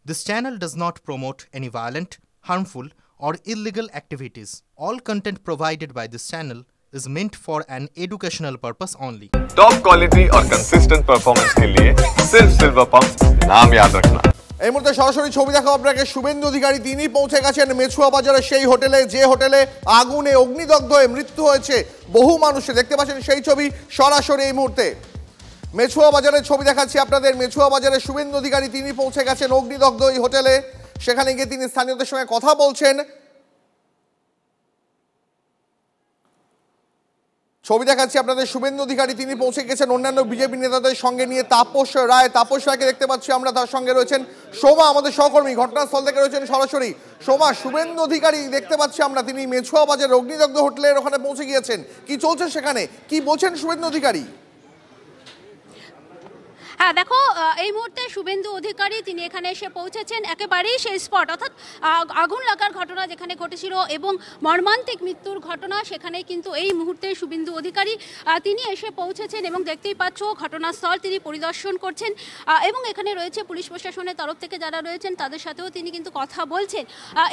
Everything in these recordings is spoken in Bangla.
This channel does not promote any violent, harmful, or illegal activities. All content provided by this channel is meant for an educational purpose only. Top quality और कंसिस्टेंट परफॉर्मेंस के लिए सिर्फ सिल्वर पंप नाम याद रखना। এই মুহূর্তে সরাসরি ছবি দেখাবো আপনাকে। শুভেন্দু অধিকারী তিনি পৌঁছে গেছেন মেছুয়া বাজারের সেই হোটেলে, যে হোটেলে আগুনে অগ্নিদগ্ধ হয়ে মৃত্যু হয়েছে বহু মানুষের। দেখতে পাচ্ছেন সেই ছবি সরাসরি এই মুহূর্তে মেছুয়া বাজারের ছবি দেখাচ্ছি আপনাদের। মেছুয়া বাজারে শুভেন্দু অধিকারী তিনি পৌঁছে গেছেন অগ্নিদগ্ধ এই হোটেলে। সেখানে গিয়ে তিনি স্থানীয়দের সঙ্গে কথা বলছেন। ছবি দেখাচ্ছি আপনাদের। শুভেন্দু অধিকারী তিনি পৌঁছে গেছেন অন্যান্য বিজেপি নেতাদের সঙ্গে নিয়ে। তাপস রায়কে দেখতে পাচ্ছি আমরা, তার সঙ্গে রয়েছেন সোমা আমাদের সহকর্মী, ঘটনাস্থল থেকে রয়েছেন সরাসরি। সোমা, শুভেন্দু অধিকারী দেখতে পাচ্ছি আমরা, তিনি মেছুয়া বাজার অগ্নিদগ্ধ হোটেলের ওখানে পৌঁছে গিয়েছেন। কি চলছে সেখানে, কি বলছেন শুভেন্দু অধিকারী? হ্যাঁ দেখো, এই মুহূর্তে শুভেন্দু অধিকারী তিনি এখানে এসে পৌঁছেছেন একেবারেই সেই স্পট, অর্থাৎ আগুন লাগার ঘটনা যেখানে ঘটেছিল এবং মর্মান্তিক মৃত্যুর ঘটনা, সেখানে কিন্তু এই মুহূর্তে শুভেন্দু অধিকারী তিনি এসে পৌঁছেছেন এবং দেখতেই পাচ্ছ ঘটনাস্থল তিনি পরিদর্শন করছেন এবং এখানে রয়েছে পুলিশ প্রশাসনের তরফ থেকে যারা রয়েছেন তাদের সাথেও তিনি কিন্তু কথা বলছেন।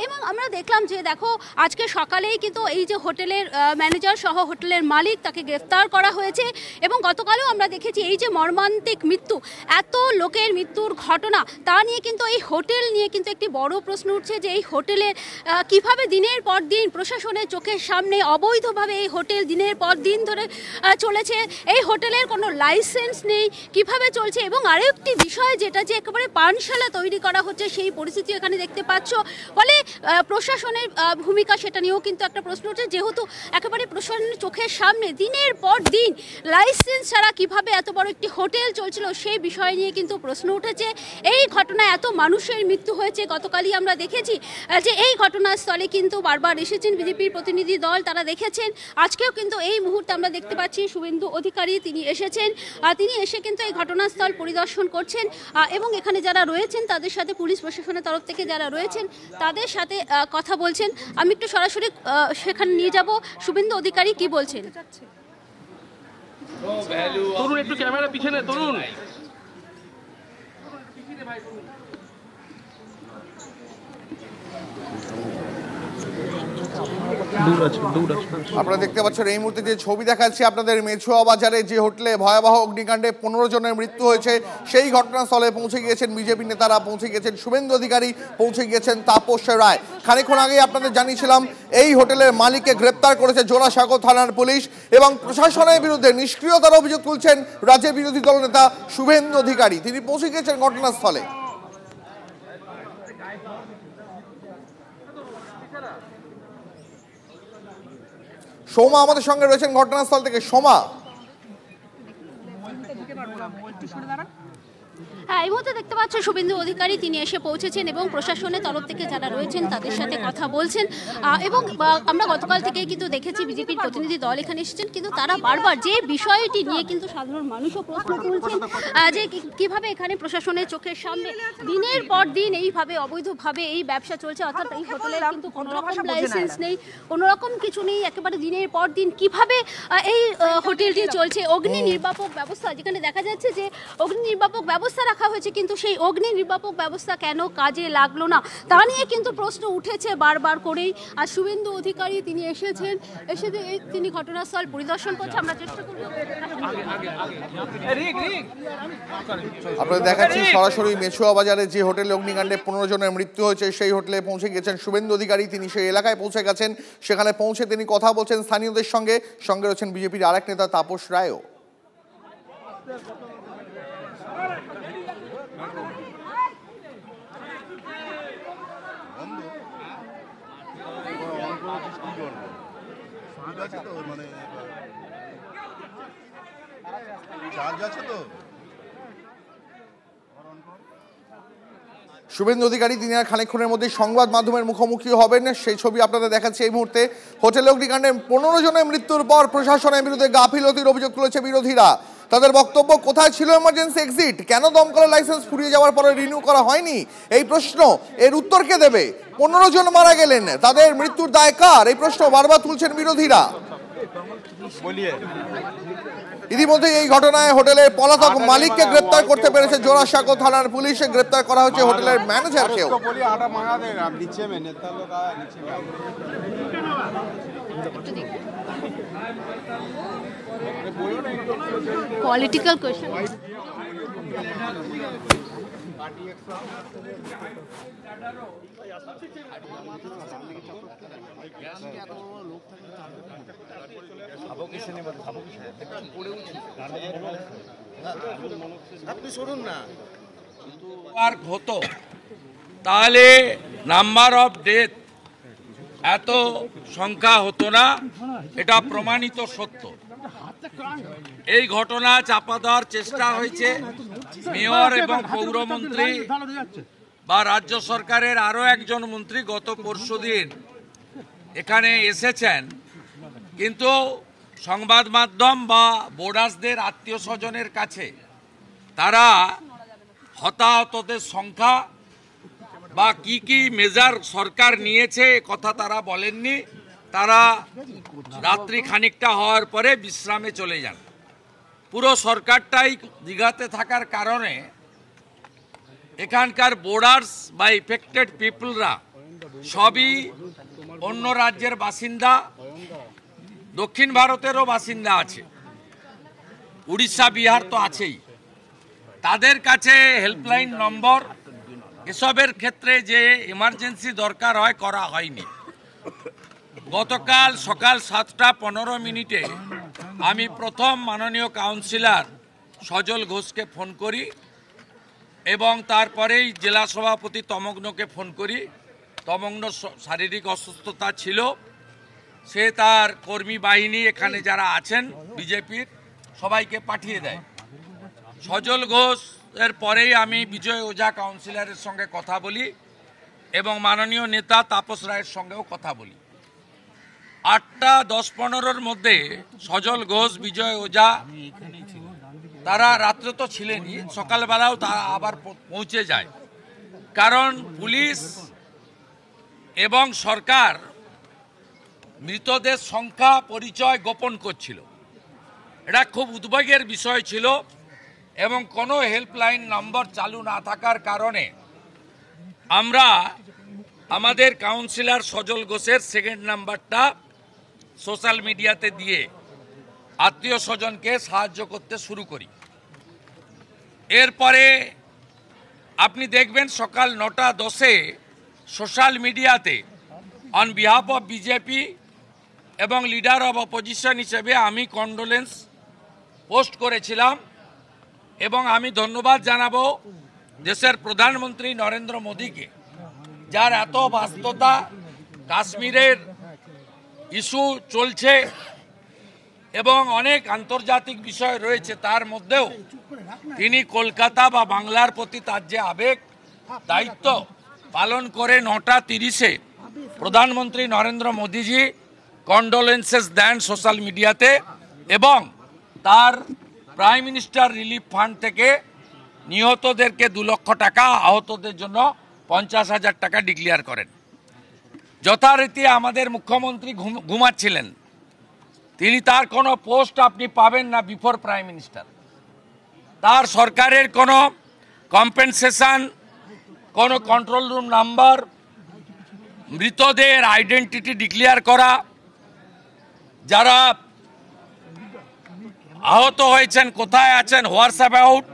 এবং আমরা দেখলাম যে দেখো আজকে সকালেই কিন্তু এই যে হোটেলের ম্যানেজার সহ হোটেলের মালিক তাকে গ্রেফতার করা হয়েছে এবং গতকালও আমরা দেখেছি এই যে মর্মান্তিক মৃত্যু, এত লোকের মৃত্যুর ঘটনা, তা নিয়ে কিন্তু এই হোটেল নিয়ে কিন্তু একটি বড় প্রশ্ন উঠছে যে এই হোটেলে কিভাবে দিনের পর দিন প্রশাসনের চোখের সামনে অবৈধভাবে এই হোটেল দিনের পর দিন ধরে চলেছে। এই হোটেলের কোনো লাইসেন্স নেই, কিভাবে চলছে। এবং আরও একটি বিষয় যেটা যে একেবারে পানশালা তৈরি করা হচ্ছে, সেই পরিস্থিতি এখানে দেখতে পাচ্ছ। ফলে প্রশাসনের ভূমিকা সেটা নিয়েও কিন্তু একটা প্রশ্ন উঠছে, যেহেতু একেবারে প্রশাসনের চোখের সামনে দিনের পর দিন লাইসেন্স ছাড়া কিভাবে এত বড় একটি হোটেল চলছিল, সেই বিষয় নিয়ে কিন্তু প্রশ্ন উঠেছে। এই ঘটনায় এত মানুষের মৃত্যু হয়েছে, গতকালই আমরা দেখেছি যে এই ঘটনাস্থলে কিন্তু বারবার এসেছেন বিজেপির প্রতিনিধি দল, তারা দেখেছেন। আজকেও কিন্তু এই মুহূর্তে আমরা দেখতে পাচ্ছি শুভেন্দু অধিকারী তিনি এসেছেন, তিনি এসে কিন্তু এই ঘটনাস্থল পরিদর্শন করছেন এবং এখানে যারা রয়েছেন তাদের সাথে পুলিশ প্রশাসনের তরফ থেকে যারা রয়েছেন তাদের সাথে কথা বলছেন। আমি একটু সরাসরি সেখানে নিয়ে যাব, শুভেন্দু অধিকারী কি বলছেন। তরুণ একটু ক্যামেরা পিছনে, তরুণ আপনারা দেখতে পাচ্ছেন এই মুহূর্তে যে ছবি দেখাচ্ছি আপনাদের, মেছুয়া বাজারে যে হোটেলে ভয়াবহ অগ্নিকাণ্ডে 15 জনের মৃত্যু হয়েছে সেই ঘটনাস্থলে পৌঁছে গিয়েছেন বিজেপি নেতারা, পৌঁছে গিয়েছেন শুভেন্দু অধিকারী, পৌঁছে গিয়েছেন তাপস রায়। খানিকক্ষণ আগে আপনাদের জানিয়েছিলাম এই হোটেলের মালিককে গ্রেপ্তার করেছে জোড়াসাঁকো থানার পুলিশ এবং প্রশাসনের বিরুদ্ধে নিষ্ক্রিয়তার অভিযোগ তুলছেন রাজ্যের বিরোধী দল নেতা শুভেন্দু অধিকারী। তিনি পৌঁছে গিয়েছেন ঘটনাস্থলে। সোমা আমাদের সঙ্গে রয়েছেন ঘটনাস্থল থেকে। সোমা, হ্যাঁ এই মুহূর্তে দেখতে পাচ্ছ শুভেন্দু অধিকারী তিনি এসে পৌঁছেছেন এবং প্রশাসনের তরফ থেকে যারা রয়েছেন তাদের সাথে কথা বলছেন এবং আমরা গতকাল থেকেই কিন্তু দেখেছি বিজেপির প্রতিনিধি দল এখানে এসেছেন, কিন্তু তারা বারবার যে বিষয়টি নিয়ে কিন্তু সাধারণ মানুষও প্রশ্ন তুলছেন যে কিভাবে এখানে প্রশাসনের চোখের সামনে দিনের পর দিন এইভাবে অবৈধভাবে এই ব্যবসা চলছে, অর্থাৎ এই হোটেলের কিন্তু কোনো রকম লাইসেন্স নেই, কোনো রকম কিছু নেই, একেবারে দিনের পর দিন কিভাবে এই হোটেলটি চলছে। অগ্নি নির্বাপক ব্যবস্থা, যেখানে দেখা যাচ্ছে যে অগ্নি নির্বাপক ব্যবস্থা রাখা হয়েছে, কিন্তু সেই অগ্নি নির্বাপক ব্যবস্থা কেন কাজে লাগলো না তা নিয়ে কিন্তু প্রশ্ন উঠেছে বারবার করেই। আর শুভেন্দু অধিকারী তিনি এসেছেন, এসে তিনি ঘটনাস্থল পরিদর্শন করছে। আমরা চেষ্টা করব আপনাদের দেখাচ্ছি সরাসরি মেছুয়া বাজারে যে হোটেলে অগ্নিকাণ্ডে 15 জনের মৃত্যু হয়েছে সেই হোটেলে পৌঁছে গেছেন শুভেন্দু অধিকারী। তিনি সেই এলাকায় পৌঁছে গেছেন, সেখানে পৌঁছে তিনি কথা বলছেন স্থানীয়দের সঙ্গে। সঙ্গে রয়েছেন বিজেপির আরেক নেতা তাপস রায়ও। শুভেন্দু অধিকারী তিনি আর খানিকক্ষণের মধ্যে সংবাদ মাধ্যমের মুখোমুখি হবেন, সেই ছবি আপনাদের দেখাচ্ছে এই মুহূর্তে। হোটেল অগ্নিকাণ্ডে 15 জনের মৃত্যুর পর প্রশাসনের বিরুদ্ধে গাফিলতির অভিযোগ তুলেছে বিরোধীরা। তাদের বক্তব্য, কোথায় ছিল এমার্জেন্সি এক্সিট, কেন দমকলের লাইসেন্স ফুরিয়ে যাওয়ার পরে রিনিউ করা হয়নি, এই প্রশ্ন এর উত্তর কে দেবে? 15 জন মারা গেলেন, তাদের মৃত্যুর দায় কার, এই প্রশ্ন বারবার তুলছেন বিরোধীরা। ইতিমধ্যে এই ঘটনায় হোটেলের পলাতক মালিককে গ্রেপ্তার করতে পেরেছে জোড়াসাঁকো থানার পুলিশ। গ্রেপ্তার করা হয়েছে হোটেলের ম্যানেজারকেও। पॉलिटिकल क्वेश्चन হতো তাহলে নাম্বার অফ ডেথ এত সংখ্যা হতো না, এটা প্রমাণিত সত্য। এই ঘটনা চাপা দেওয়ার চেষ্টা হয়েছে। মেয়র এবং পৌরমন্ত্রী বা রাজ্য সরকারের আরো একজন মন্ত্রী গত পরশুদিন এখানে এসেছেন, কিন্তু সংবাদ মাধ্যম বা বোর্ডার্সদের আত্মীয় স্বজনের কাছে তারা হতাহতদের সংখ্যা বা কি কি মেজার সরকার নিয়েছে কথা তারা বলেননি। তারা রাত্রি খানিকটা হওয়ার পরে বিশ্রামে চলে যান। পুরো সরকারটাই দীঘাতে থাকার কারণে এখানকার বোর্ডার্স বা ইফেক্টেড পিপলরা সবই অন্য রাজ্যের বাসিন্দা, দক্ষিণ ভারতেরও বাসিন্দা আছে, উড়িষ্যা বিহার তো আছেই। তাদের কাছে হেল্পলাইন নম্বর এসবের ক্ষেত্রে যে ইমার্জেন্সি দরকার হয় করা হয়নি। গতকাল সকাল 7:15 আমি প্রথম মাননীয় কাউন্সিলর সজল ঘোষকে ফোন করি এবং তারপরেই জেলা সভাপতি তমগ্নকে ফোন করি। তমগ্ন শারীরিক অসুস্থতা ছিল, সে তার কর্মী বাহিনী এখানে যারা আছেন বিজেপির সবাইকে পাঠিয়ে দেয়। সজল ঘোষ এর পরেই আমি বিজয় ওঝা কাউন্সিলরের সঙ্গে কথা বলি এবং মাননীয় নেতা তাপস রায়ের সঙ্গেও কথা বলি। 8:10-15 মধ্যে সজল ঘোষ, বিজয় ওঝা তারা রাত্রে তো ছিলেনই, সকালবেলাও তারা আবার পৌঁছে যায়। কারণ পুলিশ এবং সরকার মৃতদের সংখ্যা পরিচয় গোপন করছিল। এটা খুব উদ্বেগের বিষয় ছিল এবং কোনো হেল্পলাইন নম্বর চালু না থাকার কারণে আমরা আমাদের কাউন্সিলর সজল ঘোষের সেকেন্ড নাম্বারটা সোশ্যাল মিডিয়াতে দিয়ে আত্মীয় স্বজনকে সাহায্য করতে শুরু করি। এরপরে আপনি দেখবেন সকাল 9:10 সোশ্যাল মিডিয়াতে অন বিহাফ অফ বিজেপি এবং লিডার অফ অপোজিশন হিসেবে আমি কন্ডোলেন্স পোস্ট করেছিলাম এবং আমি ধন্যবাদ জানাবো দেশের প্রধানমন্ত্রী নরেন্দ্র মোদীকে, যার এত ব্যস্ততা, কাশ্মীরের ইস্যু চলছে এবং অনেক আন্তর্জাতিক বিষয় রয়েছে, তার মধ্যেও তিনি কলকাতা বা বাংলার প্রতি তার যে আবেগ, দায়িত্ব পালন করে 9:30 প্রধানমন্ত্রী নরেন্দ্র মোদীজি কন্ডোলেন্সেস দেন সোশ্যাল মিডিয়াতে এবং তার প্রাইম মিনিস্টার রিলিফ ফান্ড থেকে নিহতদেরকে 2 লক্ষ টাকা, আহতদের জন্য 50,000 টাকা ডিক্লেয়ার করেন। যথারীতি আমাদের মুখ্যমন্ত্রী ঘুমাচ্ছিলেন, তিনি তার কোনো পোস্ট আপনি পাবেন না বিফোর প্রাইম মিনিস্টার। তার সরকারের কোনো কম্পেনসেশন, কোনো কন্ট্রোল রুম নাম্বার, মৃতদের আইডেন্টিটি ডিক্লেয়ার করা, যারা আহত হয়েছেন কোথায় আছেন, হোয়াটস অ্যাবাউট,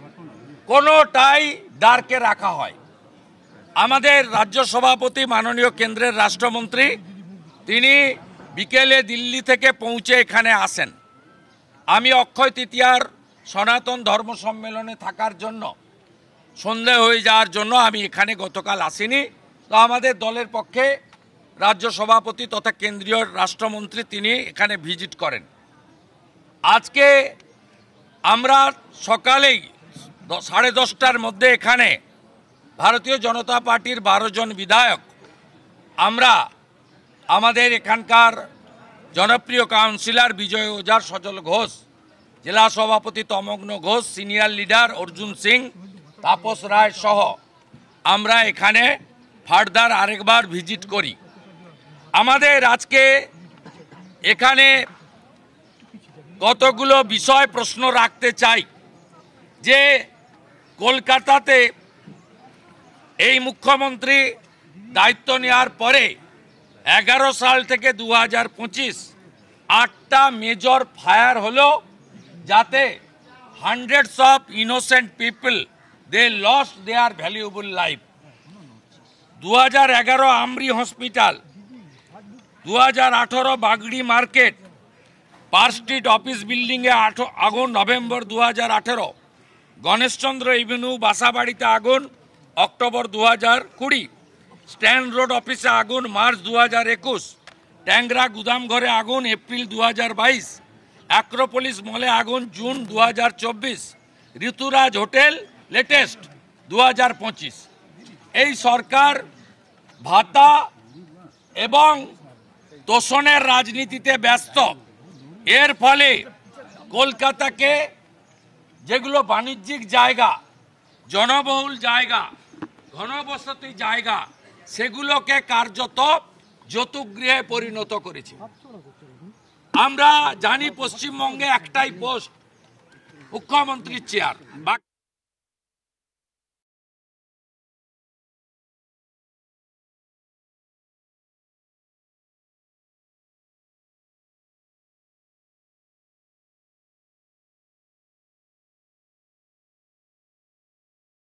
কোনোটাই ডার্কে রাখা হয়। আমাদের রাজ্য সভাপতি মাননীয় কেন্দ্রের রাষ্ট্রমন্ত্রী তিনি বিকেলে দিল্লি থেকে পৌঁছে এখানে আসেন। আমি অক্ষয় তৃতীয়ার সনাতন ধর্ম সম্মেলনে থাকার জন্য, সন্ধে হয়ে যাওয়ার জন্য আমি এখানে গতকাল আসিনি। তো আমাদের দলের পক্ষে রাজ্য সভাপতি তথা কেন্দ্রীয় রাষ্ট্রমন্ত্রী তিনি এখানে ভিজিট করেন। আজকে আমরা সকালেই 10:30টার মধ্যে এখানে ভারতীয় জনতা পার্টির 12 জন বিধায়ক আমরা আমাদের এখানকার জনপ্রিয় কাউন্সিলর বিজয় ওঝা, সজল ঘোষ, জেলা সভাপতি তমগ্ন ঘোষ, সিনিয়র লিডার অর্জুন সিং, তাপস রায় সহ আমরা এখানে ফার্দার আরেকবার ভিজিট করি। আমাদের আজকে এখানে কতগুলো বিষয় প্রশ্ন রাখতে চাই। যে কলকাতাতে এই মুখ্যমন্ত্রী দায়িত্ব নেওয়ার পরে 11 সাল থেকে 2025 8টা মেজর ফায়ার হলো, যাতে hundreds of innocent people they lost their valuable life. 2011 AMRI hospital, 2018 Bagri market, park street office বিল্ডিংয়ে আগুন নভেম্বর 2018, গণেশচন্দ্র এভিনিউ বাসাবাড়িতে আগুন অক্টোবর 2020, স্ট্যান্ড রোড অফিসে আগুন মার্চ 2021, ট্যাংরা গুদাম ঘরে আগুন এপ্রিল 2022, অ্যাক্রোপোলিস মলে আগুন জুন 2024, ঋতুরাজ হোটেল লেটেস্ট 2025। এই সরকার ভাতা এবং তোষণের রাজনীতিতে ব্যস্ত। এর ফলে কলকাতাকে যেগুলো বাণিজ্যিক জায়গা, জনবহুল জায়গা, ঘনবসতি জায়গা, সেগুলোকে কার্যত যৌতুকগৃহে পরিণত করেছে। আমরা জানি পশ্চিমবঙ্গে একটাই পোস্ট, মুখ্যমন্ত্রীর চেয়ার।